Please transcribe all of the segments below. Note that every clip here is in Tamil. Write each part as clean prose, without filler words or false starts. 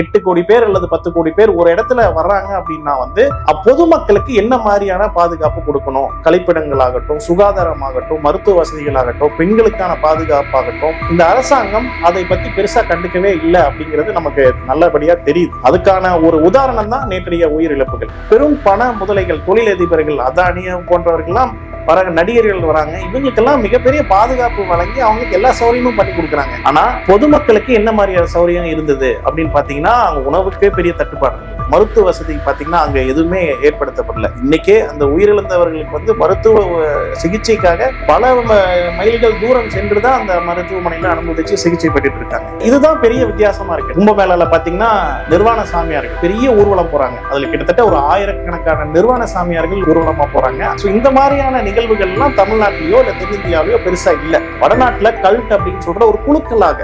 8 கோடி பேர் அல்லது 10 கோடி பேர் ஒரு இடத்துல வர்றாங்க அப்படின்னா வந்து பொதுமக்களுக்கு என்ன மாதிரியான பாதுகாப்பு கொடுக்கணும், கழிப்பிடங்களாகட்டும், சுகாதாரமாகட்டும், மருத்துவ வசதிகளாகட்டும், பெண்களுக்கான பாதுகாப்பாகட்டும், இந்த அரசாங்கம் அதை பத்தி பெருசா கண்டுக்கவே இல்லை அப்படிங்கிறது நமக்கு நல்லபடியா தெரியுது. அதுக்கான ஒரு உதாரணம் தான் நேற்றைய உயிரிழப்புகள். பெரும் பண முதலைகள், தொழிலதிபர்கள், அதானி போன்றவர்கள்லாம் நடிகர்கள் வராங்க, இவங்களுக்கெல்லாம் மிகப்பெரிய பாதுகாப்பு வழங்கி அவங்களுக்கு எல்லா சௌகரியமும் பண்ணி கொடுக்குறாங்க. ஆனா பொதுமக்களுக்கு என்ன மாதிரியான சௌகரியம் இருந்தது அப்படின்னு பாத்தீங்கன்னா, அவங்க உணவுக்கே பெரிய தட்டுப்பாடு இருந்தது. மருத்துவ வசதி பாத்தீங்கன்னா அங்க எதுவுமே ஏற்படுத்தப்படல. இன்னைக்கே அந்த உயிரிழந்தவர்களுக்கு வந்து மருத்துவ சிகிச்சைக்காக பல மைல்கள் தூரம் சென்றுதான் அந்த மருத்துவமனையில அனுமதிச்சு சிகிச்சை பெற்றுட்டு இருக்காங்க. இதுதான் பெரிய வித்தியாசமா இருக்கு. கும்பமேளால பாத்தீங்கன்னா நிர்வாண சாமியார்கள் பெரிய ஊர்வலம் போறாங்க. அதுல கிட்டத்தட்ட ஒரு 1000கணக்கான நிர்வாண சாமியார்கள் ஊர்வலமா போறாங்க. இந்த மாதிரியான நிகழ்வுகள் எல்லாம் தமிழ்நாட்டிலயோ இல்ல தென்னிந்தியாவிலயோ பெருசா இல்ல. வடநாட்டுல கல்ட் அப்படின்னு சொல்ற ஒரு குழுக்களாக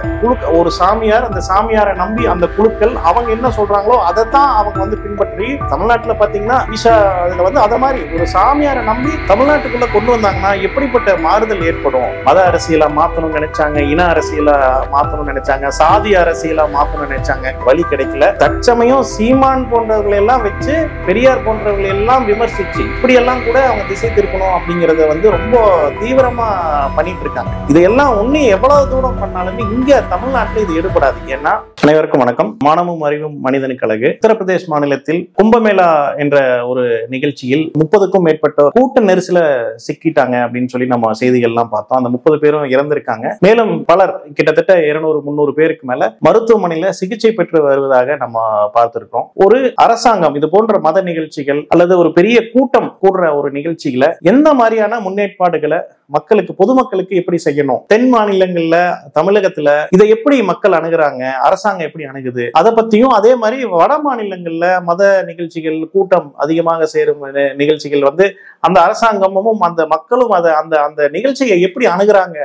ஒரு சாமியார், அந்த சாமியாரை நம்பி அந்த குழுக்கள் அவங்க என்ன சொல்றாங்களோ அதைத்தான் அவங்க வந்து பின்பற்றி, தமிழ்நாட்டுல பாத்தீங்கன்னா ஈஷா அதுல வந்து அத மாதிரி ஒரு சாமியாரை நம்பி தமிழ்நாட்டுக்குள்ள கொண்டு வந்தாங்கன்னா எப்படிப்பட்ட மாறுதல் ஏற்படும். மத அரசியலா மாத்தணும்னு நினைச்சாங்க, இன அரசியலா மாத்தணும்னு நினைச்சாங்க, சாதி அரசியலா மாத்தணும்னு நினைச்சாங்க, வழி கிடைக்கல. தற்சமயம் சீமான் போன்றவர்களை எல்லாம் வச்சு, பெரியார் போன்றவர்களை எல்லாம் விமர்சிச்சு இப்படி எல்லாம் கூட அவங்க திசை திருப்பணும் அப்படிங்கறத வந்து ரொம்ப தீவிரமா பண்ணிட்டு இருக்காங்க. இதையெல்லாம் ஒண்ணு எவ்வளவு தூரம் பண்ணாலுமே இங்க தமிழ்நாட்டுல இது எடுபடாது. ஏன்னா, அனைவருக்கும் வணக்கம். மானமும் அறிவும் மனிதனுக்கு அழகு. உத்தரப்பிரதேஷ் மாநிலத்தில் கும்பமேளா என்ற ஒரு நிகழ்ச்சியில் 30க்கும் மேற்பட்ட கூட்ட நெரிசல சிக்கிட்டாங்க அப்படின்னு சொல்லி நம்ம செய்திகள் எல்லாம் பார்த்தோம். அந்த 30 பேரும் இறந்திருக்காங்க. மேலும் பலர் கிட்டத்தட்ட 200-300 பேருக்கு மேல மருத்துவமனையில சிகிச்சை பெற்று வருவதாக நம்ம பார்த்திருக்கோம். ஒரு அரசாங்கம் இது போன்ற மத நிகழ்ச்சிகள் அல்லது ஒரு பெரிய கூட்டம் கூடுற ஒரு நிகழ்ச்சிகளை எந்த மாதிரியான முன்னேற்பாடுகளை மக்களுக்கு, பொதுமக்களுக்கு எப்படி செய்யணும், தென் மாநிலங்கள்ல, தமிழகத்துல இதை எப்படி மக்கள் அணுகுறாங்க, அரசாங்கம் எப்படி அணுகுது, அதை பத்தியும், அதே மாதிரி வட மாநிலங்கள்ல மத நிகழ்ச்சிகள், கூட்டம் அதிகமாக சேரும் நிகழ்ச்சிகள் வந்து அந்த அரசாங்கமும் அந்த மக்களும் அதை அந்த நிகழ்ச்சியை எப்படி அணுகுறாங்க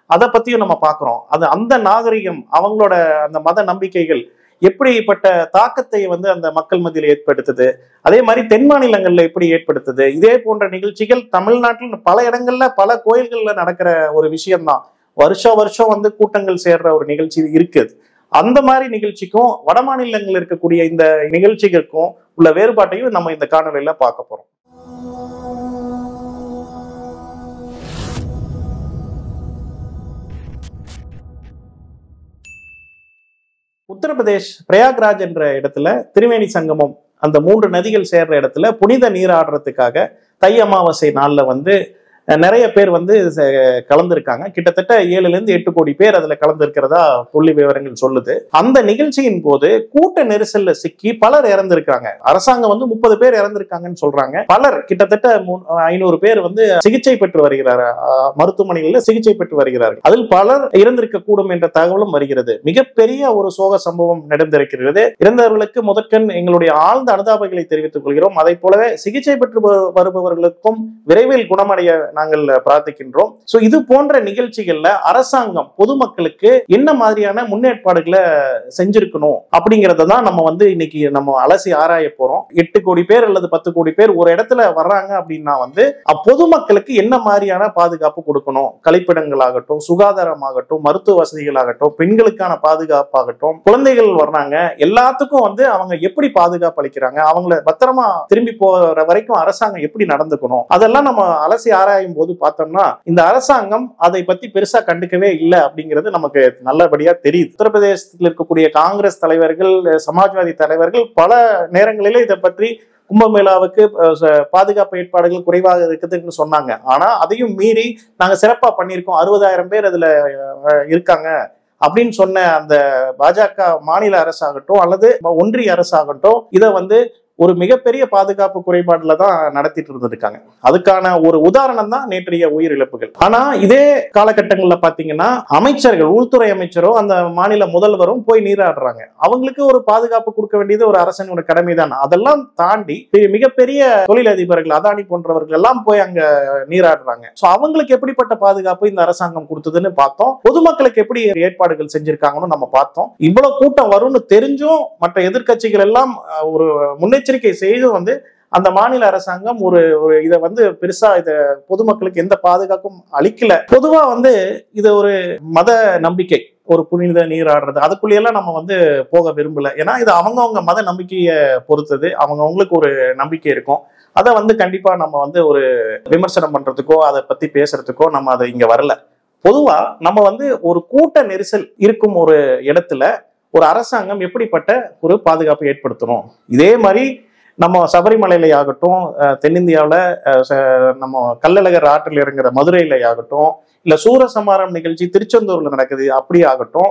அதை பத்தியும் நம்ம பாக்குறோம். அது அந்த நாகரிகம், அவங்களோட அந்த மத நம்பிக்கைகள் எப்படிப்பட்ட தாக்கத்தை வந்து அந்த மக்கள் மத்தியில் ஏற்படுத்துது, அதே மாதிரி தென் மாநிலங்கள்ல எப்படி ஏற்படுத்துது. இதே போன்ற நிகழ்ச்சிகள் தமிழ்நாட்டில் பல இடங்கள்ல, பல கோயில்கள்ல நடக்கிற ஒரு விஷயம்தான். வருஷம் வந்து கூட்டங்கள் சேர்ற ஒரு நிகழ்ச்சி இருக்குது. அந்த மாதிரி நிகழ்ச்சிக்கும் வட மாநிலங்களில் இருக்கக்கூடிய இந்த நிகழ்ச்சிகளுக்கும் உள்ள வேறுபாட்டையும் நம்ம இந்த காணொலியில பார்க்க போறோம். உத்தரப்பிரதேஷ் பிரயாக்ராஜ் என்ற இடத்துல திரிவேணி சங்கமம், அந்த 3 நதிகள் சேர்ற இடத்துல புனித நீராடுறதுக்காக தை அமாவாசை நாள்ல வந்து நிறைய பேர் வந்து கலந்துருக்காங்க. கிட்டத்தட்ட 7-8 கோடி பேர் அதுல கலந்துருக்கிறதா புள்ளி விவரங்கள் சொல்லுது. அந்த நிகழ்ச்சியின் போது கூட்ட நெரிசல்ல சிக்கி பலர் இறந்திருக்காங்க. அரசாங்கம் வந்து 30 பேர் இறந்திருக்காங்கன்னு சொல்றாங்க. பலர் கிட்டத்தட்ட 500 பேர் வந்து சிகிச்சை பெற்று வருகிறார்கள், மருத்துவமனைகளில் சிகிச்சை பெற்று வருகிறார்கள். அதில் பலர் இறந்திருக்க கூடும் என்ற தகவலும் வருகிறது. மிகப்பெரிய ஒரு சோக சம்பவம் நடந்திருக்கிறது. இறந்தவர்களுக்கு முதற்கண் எங்களுடைய ஆழ்ந்த அனுதாபங்களை தெரிவித்துக் கொள்கிறோம். அதை போலவே சிகிச்சை பெற்று வருபவர்களுக்கும் விரைவில் குணமடைய நாங்கள் பிரார்த்திக்கின்றோம். சோ இது போன்ற நிகழ்ச்சிகள்ல அரசாங்கம் பொதுமக்களுக்கு என்ன மாதிரியான முன்னேற்பாடுகளை செஞ்சிருக்கணும் அப்படிங்கறத தான் நம்ம வந்து இன்னைக்கு நம்ம அலசி ஆராய போறோம். 8 கோடி பேர் அல்லது 10 கோடி பேர் ஒரு இடத்துல வர்றாங்க அப்படின்னா வந்து பொதுமக்களுக்கு என்ன மாதிரியான பாதுகாப்பு கொடுக்கணும், கழிப்பிடங்களாகட்டும், சுகாதாரமாகட்டும், மருத்துவ வசதிகளாகட்டும், பெண்களுக்கான பாதுகாப்பாகட்டும், குழந்தைகள் வர்றாங்க, எல்லாத்துக்கும் வந்து அவங்க எப்படி பாதுகாப்பு அளிக்கிறாங்க, அவங்களை பத்திரமா திரும்பி போற வரைக்கும் அரசாங்கம் எப்படி நடந்துக்கணும், அதெல்லாம் நம்ம அலசி ஆராயும் போது பார்த்தோம்னா இந்த அரசாங்கம் அதை பத்தி பெருசா கண்டுக்கவே இல்லை அப்படிங்கிறது நமக்கு நல்லபடியா தெரியுது. உத்தரப்பிரதேசத்தில் இருக்கக்கூடிய காங்கிரஸ் தலைவர்கள், சமாஜ்வாதி தலைவர்கள் பல நேரங்களிலே இதை பற்றி கும்பமேளாவுக்கு பாதுகாப்பு ஏற்பாடுகள் குறைவாக இருக்குதுன்னு சொன்னாங்க. ஆனா அதையும் மீறி நாங்க சிறப்பா பண்ணியிருக்கோம், 60,000 பேர் அதுல இருக்காங்க அப்படின்னு சொன்ன அந்த பாஜக மாநில அரசாகட்டும் அல்லது ஒன்றிய அரசாகட்டும் இதை வந்து ஒரு மிகப்பெரிய பாதுகாப்பு குறைபாடுல தான் நடத்திட்டு இருந்திருக்காங்க. அதுக்கான ஒரு உதாரணம் தான் நேற்றைய உயிரிழப்புகள். ஆனா இதே காலகட்டங்கள்ல பாத்தீங்கன்னா அமைச்சர்கள், உள்துறை அமைச்சரோ அந்த மாநில முதல்வரும் போய் நீராடுறாங்க. அவங்களுக்கு ஒரு பாதுகாப்பு கொடுக்க வேண்டியது ஒரு அரசின் ஒரு கடமை தான். அதெல்லாம் தாண்டி மிகப்பெரிய தொழிலதிபர்கள், அதானி போன்றவர்கள் எல்லாம் போய் அங்க நீராடுறாங்க. சோ அவங்களுக்கு எப்படிப்பட்ட பாதுகாப்பு இந்த அரசாங்கம் கொடுத்ததுன்னு பார்த்தோம். பொதுமக்களுக்கு எப்படி ஏற்பாடுகள் செஞ்சிருக்காங்கன்னு நம்ம பார்த்தோம். இவ்வளவு கூட்டம் வரும்னு தெரிஞ்சும் மற்ற எதிர்கட்சிகள் எல்லாம் ஒரு முன்னெச்சரிக்கை செய்து வந்து அந்த மாநில அரசாங்கம் ஒரு இதை வந்து பெருசா இத பொதுமக்களுக்கு எந்த பாதுகாப்பும் அளிக்கல. பொதுவா வந்து இது ஒரு மத நம்பிக்கை, ஒரு புனித நீராடுறது அதுக்குள்ளேயெல்லாம் நம்ம வந்து போக விரும்பல. ஏன்னா இது அவங்கவுங்க மத நம்பிக்கையை பொறுத்தது, அவங்கவுங்களுக்கு ஒரு நம்பிக்கை இருக்கும். அதை வந்து கண்டிப்பா நம்ம வந்து ஒரு விமர்சனம் பண்றதுக்கோ அதை பத்தி பேசுறதுக்கோ நம்ம அதை இங்க வரல. பொதுவா நம்ம வந்து ஒரு கூட்ட நெரிசல் இருக்கும் ஒரு இடத்துல ஒரு அரசாங்கம் எப்படிப்பட்ட ஒரு பாதுகாப்பு ஏற்படுத்தணும், இதே மாதிரி நம்ம சபரிமலையில ஆகட்டும், தென்னிந்தியாவில் நம்ம கள்ளழகர் ஆற்றில் இறங்குற மதுரையில ஆகட்டும், இல்ல சூரசம்ஹாரம் நிகழ்ச்சி திருச்செந்தூர்ல நடக்குது அப்படி ஆகட்டும்,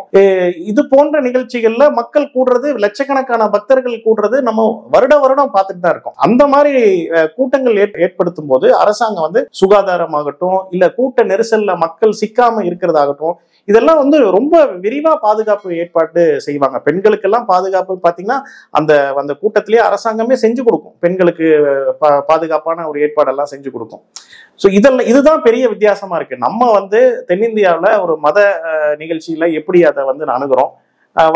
இது போன்ற நிகழ்ச்சிகள்ல மக்கள் கூடுறது, லட்சக்கணக்கான பக்தர்கள் கூடுறது நம்ம வருடம் பார்த்துட்டு தான் இருக்கோம். அந்த மாதிரி கூட்டங்கள் ஏற்படுத்தும் போது அரசாங்கம் வந்து சுகாதாரமாகட்டும் இல்ல கூட்ட நெரிசல்ல மக்கள் சிக்காம இருக்கிறதாகட்டும் இதெல்லாம் வந்து ரொம்ப விரிவா பாதுகாப்பு ஏற்பாடு செய்வாங்க. பெண்களுக்கெல்லாம் பாதுகாப்பு பாத்தீங்கன்னா அந்த கூட்டத்திலேயே அரசாங்கமே செஞ்சு கொடுக்கும், பெண்களுக்கு பாதுகாப்பான ஒரு ஏற்பாடெல்லாம் செஞ்சு கொடுக்கும். ஸோ இதுதான் பெரிய வித்தியாசமா இருக்கு. நம்ம வந்து தென்னிந்தியாவில் ஒரு மத நிகழ்ச்சியில எப்படி அதை வந்து அணுகிறோம்,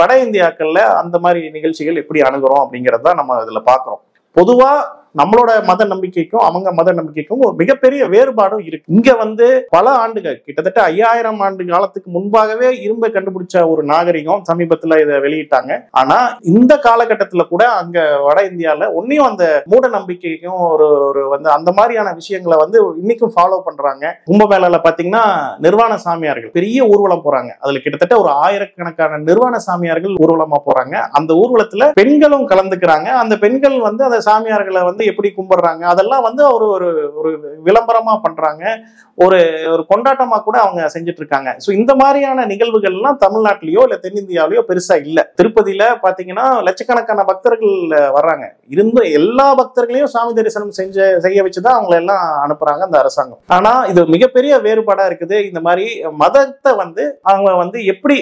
வட இந்தியாக்கள்ல அந்த மாதிரி நிகழ்ச்சிகள் எப்படி அணுகிறோம் அப்படிங்கிறது தான் நம்ம இதுல பாக்குறோம். பொதுவா நம்மளோட மத நம்பிக்கைக்கும் அவங்க மத நம்பிக்கைக்கும் ஒரு மிகப்பெரிய வேறுபாடும் இருக்கு. இங்க வந்து பல ஆண்டுகள் கிட்டத்தட்ட 5000 ஆண்டு காலத்துக்கு முன்பாகவே இரும்பை கண்டுபிடிச்ச ஒரு நாகரிகம் சமீபத்துல இதை வெளியிட்டாங்க. ஆனா இந்த காலகட்டத்துல கூட அங்க வட இந்தியால ஒன்னையும் அந்த மூட நம்பிக்கைக்கும் ஒரு வந்து அந்த மாதிரியான விஷயங்களை வந்து இன்னைக்கும் ஃபாலோ பண்றாங்க. கும்பமேளால பாத்தீங்கன்னா நிர்வாண சாமியார்கள் பெரிய ஊர்வலம் போறாங்க. அதுல கிட்டத்தட்ட ஒரு 1000கணக்கான நிர்வாண சாமியார்கள் ஊர்வலமா போறாங்க. அந்த ஊர்வலத்துல பெண்களும் கலந்துக்கிறாங்க. அந்த பெண்கள் வந்து அந்த சாமியார்களை வந்து எப்படி கும்பிடுறாங்க அதெல்லாம் வந்து ஒரு விளம்பரமா பண்றாங்க, ஒரு கொண்டாட்டமா கூட அவங்க செஞ்சுட்டு இருக்காங்க. சோ இந்த மாதிரியான நிகழ்வுகள் எல்லாம் தமிழ்நாட்டிலயோ இல்ல தென்னிந்தியாவிலயோ பெருசா இல்ல. திருப்பதியில பாத்தீங்கன்னா லட்சக்கணக்கான பக்தர்கள் வர்றாங்க. இருந்தும் எல்லா பக்தர்களையும் சாமி தரிசனம் செய்ய வச்சுதான் அவங்களை எல்லாம் அனுப்புறாங்க அந்த அரசாங்கம். ஆனா இது மிகப்பெரிய வேறுபாடா இருக்குது. இந்த மாதிரி மதத்தை வந்து அவங்க வந்து எப்படி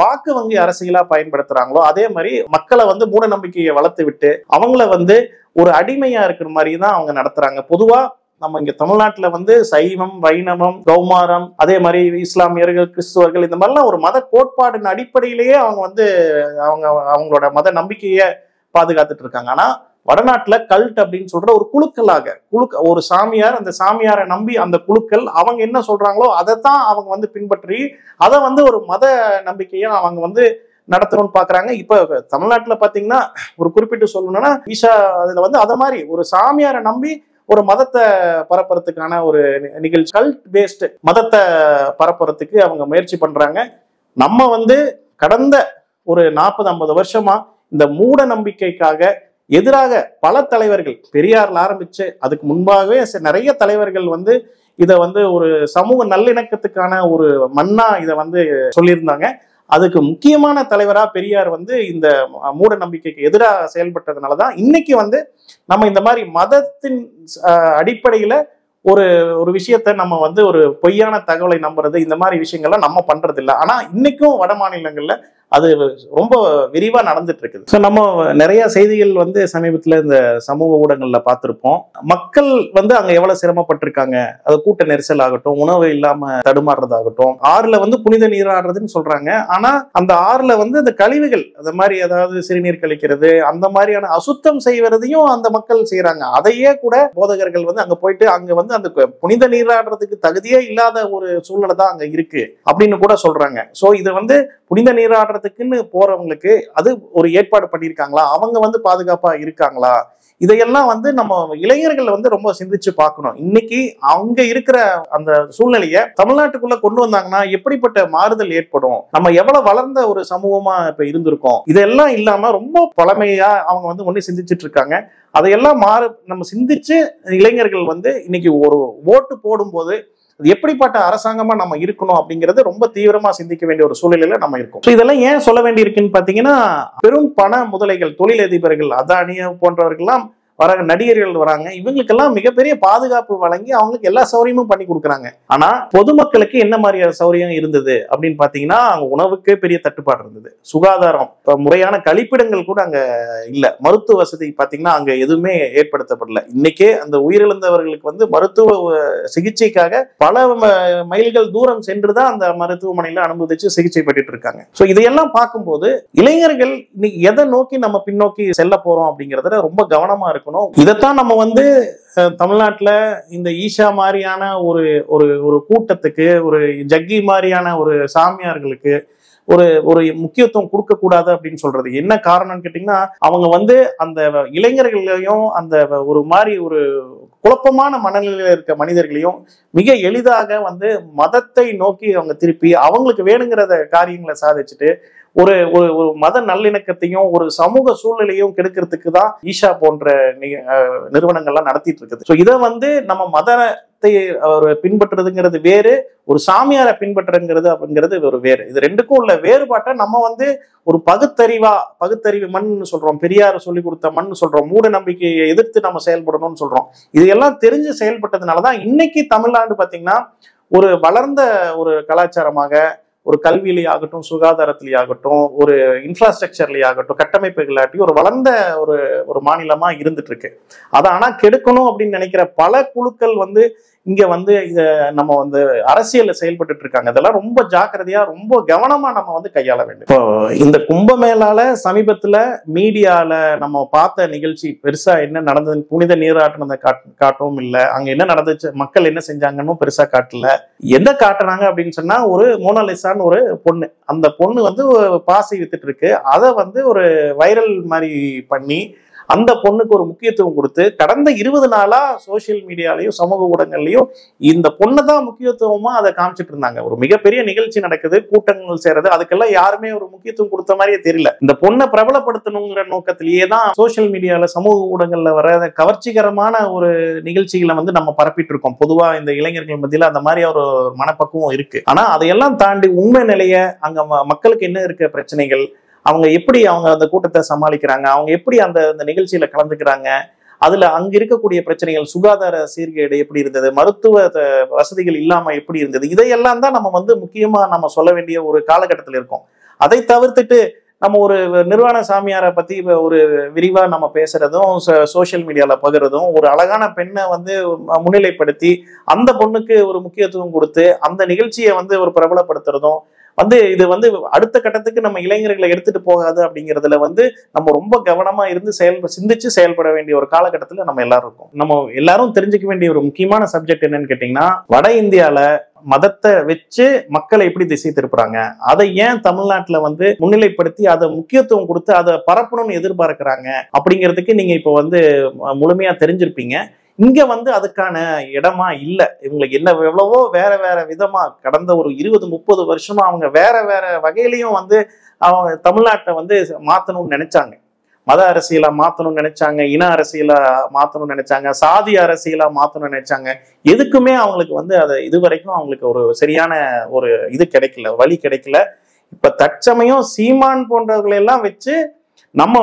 வாக்கு வங்கி அரசியலா பயன்படுத்துறாங்களோ அதே மாதிரி மக்களை வந்து மூட நம்பிக்கையை வளர்த்து விட்டு அவங்கள வந்து ஒரு அடிமையா இருக்கிற மாதிரி தான் அவங்க நடத்துறாங்க. பொதுவா நம்ம இங்க தமிழ்நாட்டுல வந்து சைவம், வைணவம், கௌமாரம், அதே மாதிரி இஸ்லாமியர்கள், கிறிஸ்துவர்கள் இந்த மாதிரிலாம் ஒரு மத கோட்பாடின் அடிப்படையிலேயே அவங்க வந்து அவங்களோட மத நம்பிக்கையை பாதுகாத்துட்டு இருக்காங்க. ஆனா வடநாட்டுல கல்ட் அப்படின்னு சொல்ற ஒரு குழுக்களாக ஒரு சாமியார், அந்த சாமியாரை நம்பி அந்த குழுக்கள் அவங்க என்ன சொல்றாங்களோ அதைத்தான் அவங்க வந்து பின்பற்றி அதை வந்து ஒரு மத நம்பிக்கையா அவங்க வந்து நடத்தணும்னு பாக்குறாங்க. இப்ப தமிழ்நாட்டுல பாத்தீங்கன்னா ஒரு குறிப்பிட்டு சொல்லணும்னா ஈஷா அதுல வந்து அத மாதிரி ஒரு சாமியாரை நம்பி ஒரு மதத்தை பரப்புறதுக்கான ஒரு நிகழ்ச்சி, கல்ட் பேஸ்ட் மதத்தை பரப்புறதுக்கு அவங்க முயற்சி பண்றாங்க. நம்ம வந்து கடந்த ஒரு 40-50 வருஷமா இந்த மூட நம்பிக்கைக்காக எதிராக பல தலைவர்கள், பெரியார்ல ஆரம்பிச்சு அதுக்கு முன்பாகவே நிறைய தலைவர்கள் வந்து இதை வந்து ஒரு சமூக நல்லிணக்கத்துக்கான ஒரு மண்ணா இதை வந்து சொல்லியிருந்தாங்க. அதுக்கு முக்கியமான தலைவரா பெரியார் வந்து இந்த மூட நம்பிக்கைக்கு எதிராக செயல்பட்டதுனாலதான் இன்னைக்கு வந்து நம்ம இந்த மாதிரி மதத்தின் அடிப்படையில ஒரு விஷயத்த நம்ம வந்து ஒரு பொய்யான தகவலை நம்புறது இந்த மாதிரி விஷயங்கள்லாம் நம்ம பண்றது இல்லை. ஆனா இன்னைக்கும் வட மாநிலங்கள்ல அது ரொம்ப விரிவா நடந்துட்டு இருக்குது. ஸோ நம்ம நிறைய செய்திகள் வந்து சமீபத்துல இந்த சமூக ஊடகங்கள்ல பார்த்திருப்போம். மக்கள் வந்து அங்க எவ்வளவு சிரமப்பட்டிருக்காங்க, அது கூட்ட நெரிசல் ஆகட்டும், உணவு இல்லாம தடுமாறுறதாகட்டும், ஆறுல வந்து புனித நீராடுறதுன்னு சொல்றாங்க. ஆனா அந்த ஆறுல வந்து அந்த கழிவுகள் அந்த மாதிரி ஏதாவது சிறுநீர் கழிக்கிறது அந்த மாதிரியான அசுத்தம் செய்வதையும் அந்த மக்கள் செய்யறாங்க. அதையே கூட போதகர்கள் வந்து அங்க போயிட்டு அங்க வந்து அந்த புனித நீராடுறதுக்கு தகுதியே இல்லாத ஒரு சூழ்நிலை தான் அங்க இருக்கு அப்படின்னு கூட சொல்றாங்க. சோ இது வந்து புனித நீராடுறதுக்குன்னு போறவங்களுக்கு அது ஒரு ஏற்பாடு பண்ணியிருக்காங்களா, அவங்க வந்து பாதுகாப்பா இருக்காங்களா, இதையெல்லாம் வந்து நம்ம இளைஞர்கள் வந்து ரொம்ப சிந்திச்சு பார்க்கணும். இன்னைக்கு அவங்க இருக்கிற அந்த சூழ்நிலையை தமிழ்நாட்டுக்குள்ள கொண்டு வந்தாங்கன்னா எப்படிப்பட்ட மாறுதல் ஏற்படும், நம்ம எவ்வளவு வளர்ந்த ஒரு சமூகமா இப்ப இருந்திருக்கோம். இதெல்லாம் இல்லாம ரொம்ப பழமையா அவங்க வந்து ஒண்ணு சிந்திச்சுட்டு இருக்காங்க. அதையெல்லாம் நம்ம சிந்திச்சு இளைஞர்கள் வந்து இன்னைக்கு ஒரு ஓட்டு போடும்போது எப்படிப்பட்ட அரசாங்கமா நம்ம இருக்கணும் அப்படிங்கறது ரொம்ப தீவிரமா சிந்திக்க வேண்டிய ஒரு சூழ்நிலையில நம்ம இருக்கோம். இதெல்லாம் ஏன் சொல்ல வேண்டி இருக்குன்னு பாத்தீங்கன்னா, பெரும் பண முதலைகள், தொழிலதிபர்கள், அதானி போன்றவர்கள்லாம் வராங்க, நடிகர்கள் வராங்க, இவங்களுக்கெல்லாம் மிகப்பெரிய பாதுகாப்பு வழங்கி அவங்களுக்கு எல்லா சௌகரியமும் பண்ணி கொடுக்குறாங்க. ஆனா பொதுமக்களுக்கு என்ன மாதிரியான சௌகரியம் இருந்தது அப்படின்னு பாத்தீங்கன்னா, அங்க உணவுக்கு பெரிய தட்டுப்பாடு இருந்தது, சுகாதாரம், முறையான கழிப்பிடங்கள் கூட அங்க இல்ல, மருத்துவ வசதி பாத்தீங்கன்னா அங்க எதுவுமே ஏற்படுத்தப்படல. இன்னைக்கே அந்த உயிரிழந்தவர்களுக்கு வந்து மருத்துவ சிகிச்சைக்காக பல மைல்கள் தூரம் சென்றுதான் அந்த மருத்துவமனையில அனுமதிச்சு சிகிச்சை பெற்றுட்டு இருக்காங்க. சோ இதையெல்லாம் பார்க்கும்போது இளைஞர்கள் எதை நோக்கி நம்ம பின்னோக்கி செல்ல போறோம் அப்படிங்கறத ரொம்ப கவனமா இருக்கும். இருக்கணும். இதைத்தான் நம்ம வந்து தமிழ்நாட்டுல இந்த ஈஷா மாதிரியான ஒரு ஒரு ஒரு கூட்டத்துக்கு, ஒரு ஜக்கி மாதிரியான ஒரு சாமியார்களுக்கு ஒரு ஒரு முக்கியத்துவம் கொடுக்க கூடாது அப்படின்னு சொல்றது என்ன காரணம்னு கேட்டீங்கன்னா, அவங்க வந்து அந்த இளைஞர்களையும் அந்த ஒரு மாதிரி ஒரு குழப்பமான மனநிலையில இருக்க மனிதர்களையும் மிக எளிதாக வந்து மதத்தை நோக்கி அவங்க திருப்பி அவங்களுக்கு வேணுங்கிறத காரியங்களை சாதிச்சுட்டு ஒரு ஒரு ஒரு மத நல்லிணக்கத்தையும் ஒரு சமூக சூழ்நிலையும் கெடுக்கிறதுக்கு தான் ஈஷா போன்ற நிறுவனங்கள்லாம் நடத்திட்டு இருக்குது. ஸோ இதை வந்து நம்ம மதத்தை பின்பற்றுறதுங்கிறது வேறு, ஒரு சாமியாரை பின்பற்றுங்கிறது அப்படிங்கிறது ஒரு வேறு. இது ரெண்டுக்கும் உள்ள வேறுபாட்டை நம்ம வந்து ஒரு பகுத்தறிவு மண் சொல்றோம், பெரியார் சொல்லி கொடுத்த மண் சொல்றோம், மூட நம்பிக்கையை எதிர்த்து நம்ம செயல்படணும்னு சொல்றோம். இதெல்லாம் தெரிஞ்சு செயல்பட்டதுனாலதான் இன்னைக்கு தமிழ்நாடு பாத்தீங்கன்னா ஒரு வளர்ந்த ஒரு கலாச்சாரமாக, ஒரு கல்வியிலே ஆகட்டும், சுகாதாரத்திலே ஆகட்டும், ஒரு இன்ஃப்ராஸ்ட்ரக்சர்லயே ஆகட்டும், கட்டமைப்புகளாட்டி ஒரு வளர்ந்த ஒரு ஒரு மாநிலமா இருந்துட்டு இருக்கு. அதை ஆனா கெடுக்கணும் அப்படின்னு நினைக்கிற பல குழுக்கள் வந்து இங்க வந்து இத நம்ம வந்து அரசியல்ல செயல்பட்டு இருக்காங்க. இதெல்லாம் ரொம்ப ஜாக்கிரதையா, ரொம்ப கவனமா நம்ம வந்து கையாள வேண்டும். இப்போ இந்த கும்பமேளால சமீபத்துல மீடியால நம்ம பார்த்த நிகழ்ச்சி பெருசா என்ன நடந்தது, புனித நீராட்டினதை காட்டவும் இல்லை, அங்க என்ன நடந்துச்சு, மக்கள் என்ன செஞ்சாங்கன்னு பெருசா காட்டல. எதை காட்டுறாங்க அப்படின்னு சொன்னா, ஒரு மோனாலிசான்னு ஒரு பொண்ணு, அந்த பொண்ணு வந்து பாசி வித்துட்டு இருக்கு, அதை வந்து ஒரு வைரல் மாதிரி பண்ணி அந்த பொண்ணுக்கு ஒரு முக்கியத்துவம் கொடுத்து கடந்த 20 நாளா சோசியல் மீடியாலையும் சமூக ஊடகங்கள்லயும் இந்த பொண்ணை தான் முக்கியத்துவமா அதை காமிச்சிட்டு இருந்தாங்க. ஒரு மிகப்பெரிய நிகழ்ச்சி நடக்குது, கூட்டங்கள் சேருது, அதுக்கெல்லாம் யாருமே ஒரு முக்கியத்துவம் கொடுத்த மாதிரியே தெரியல. இந்த பொண்ணை பிரபலப்படுத்தணுங்கிற நோக்கத்திலேயே தான் சோசியல் மீடியால சமூக ஊடகங்கள்ல வர கவர்ச்சிகரமான ஒரு நிகழ்ச்சிகளை வந்து நம்ம பரப்பிட்டு இருக்கோம். பொதுவா இந்த இளைஞர்கள் மத்தியில அந்த மாதிரி ஒரு மனப்பக்குவம் இருக்கு. ஆனா அதையெல்லாம் தாண்டி உண்மை நிலைய, அங்க மக்களுக்கு என்ன இருக்க பிரச்சனைகள், அவங்க எப்படி அவங்க அந்த கூட்டத்தை சமாளிக்கிறாங்க, அவங்க எப்படி அந்த நிகழ்ச்சியில கலந்துக்கிறாங்க, அதுல அங்க இருக்கக்கூடிய பிரச்சனைகள், சுகாதார சீர்கேடு எப்படி இருந்தது, மருத்துவ வசதிகள் இல்லாம எப்படி இருந்தது, இதையெல்லாம் தான் நம்ம வந்து முக்கியமா நம்ம சொல்ல வேண்டிய ஒரு காலகட்டத்தில் இருக்கோம். அதை தவிர்த்துட்டு நம்ம ஒரு நிர்வாண சாமியாரை பத்தி ஒரு விரிவா நம்ம பேசுறதும், சோசியல் மீடியால பகிர்றதும், ஒரு அழகான பெண்ணை வந்து முன்னிலைப்படுத்தி அந்த பொண்ணுக்கு ஒரு முக்கியத்துவம் கொடுத்து அந்த நிகழ்ச்சியை வந்து ஒரு பிரபலப்படுத்துறதும் வந்து இது வந்து அடுத்த கட்டத்துக்கு நம்ம இளைஞர்களை எடுத்துட்டு போகாது. அப்படிங்கிறதுல வந்து நம்ம ரொம்ப கவனமா இருந்து சிந்திச்சு செயல்பட வேண்டிய ஒரு காலகட்டத்துல நம்ம எல்லாரும் இருக்கோம். நம்ம எல்லாரும் தெரிஞ்சுக்க வேண்டிய ஒரு முக்கியமான சப்ஜெக்ட் என்னன்னு கேட்டீங்கன்னா, வட இந்தியால மதத்தை வச்சு மக்களை எப்படி திசை திருப்புறாங்க, அதை ஏன் தமிழ்நாட்டுல வந்து முன்னிலைப்படுத்தி அதை முக்கியத்துவம் கொடுத்து அதை பரப்பணும்னு எதிர்பார்க்கிறாங்க அப்படிங்கிறதுக்கு நீங்க இப்போ வந்து முழுமையா தெரிஞ்சிருப்பீங்க. இங்க வந்து அதுக்கான இடமா இல்லை. இவங்களுக்கு என்ன எவ்வளவோ வேற வேற விதமா கடந்த ஒரு 20-30 வருஷமா அவங்க வேற வேற வகையிலையும் வந்து அவங்க தமிழ்நாட்டை வந்து மாத்தணும்னு நினைச்சாங்க. மத அரசியலா மாத்தணும்னு நினைச்சாங்க, இன அரசியலா மாத்தணும்னு நினைச்சாங்க, சாதி அரசியலா மாத்தணும்னு நினைச்சாங்க. எதுக்குமே அவங்களுக்கு வந்து அதை இதுவரைக்கும் அவங்களுக்கு ஒரு சரியான ஒரு இது கிடைக்கல, வழி கிடைக்கல. இப்ப தற்சமயம் சீமான் போன்றவர்களை எல்லாம் வச்சு நம்ம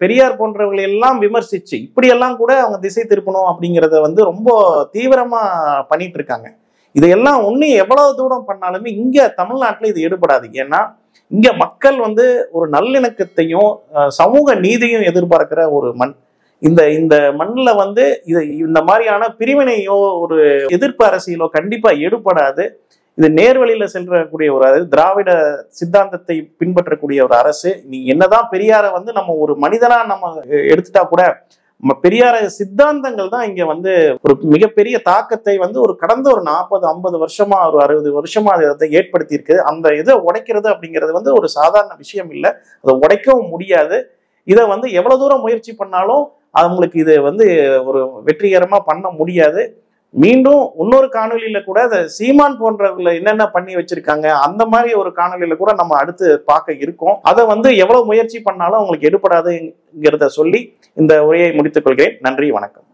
பெரியார் போன்றவர்களை எல்லாம் விமர்சிச்சு இப்படியெல்லாம் கூட அவங்க திசை திருப்பணும் அப்படிங்கிறத வந்து ரொம்ப தீவிரமா பண்ணிட்டு இருக்காங்க. இதையெல்லாம் ஒண்ணு எவ்வளவு தூரம் பண்ணாலுமே இங்க தமிழ்நாட்டுல இது ஈடுபடாது. ஏன்னா இங்க மக்கள் வந்து ஒரு நல்லிணக்கத்தையும் சமூக நீதியும் எதிர்பார்க்கிற ஒரு மண். இந்த மண்ணுல வந்து இந்த மாதிரியான பிரிவினையோ ஒரு எதிர்ப்பு அரசியலோ கண்டிப்பா ஈடுபடாது. இது நேர்வழியில செல்லக்கூடிய ஒரு திராவிட சித்தாந்தத்தை பின்பற்றக்கூடிய ஒரு அரசு. நீ என்னதான் பெரியார வந்து நம்ம ஒரு மனிதனா நம்ம எடுத்துட்டா கூட பெரியார சித்தாந்தங்கள் தான் இங்க வந்து ஒரு மிகப்பெரிய தாக்கத்தை வந்து ஒரு கடந்த ஒரு 40-50 வருஷமா, ஒரு 60 வருஷமா அதை ஏற்படுத்தி இருக்கு. அந்த இதை உடைக்கிறது அப்படிங்கிறது வந்து ஒரு சாதாரண விஷயம் இல்லை, அதை உடைக்கவும் முடியாது. இதை வந்து எவ்வளவு தூரம் முயற்சி பண்ணாலும் அவங்களுக்கு இது வந்து ஒரு வெற்றிகரமா பண்ண முடியாது. மீண்டும் இன்னொரு காணொலியில கூட அதை சீமான் போன்றவர்களை என்னென்ன பண்ணி வச்சிருக்காங்க அந்த மாதிரி ஒரு காணொலியில கூட நம்ம அடுத்து பார்க்க இருக்கோம். அதை வந்து எவ்வளவு முயற்சி பண்ணாலும் அவங்களுக்கு எடுபடாதுங்கிறத சொல்லி இந்த உரையை முடித்துக் கொள்கிறேன். நன்றி, வணக்கம்.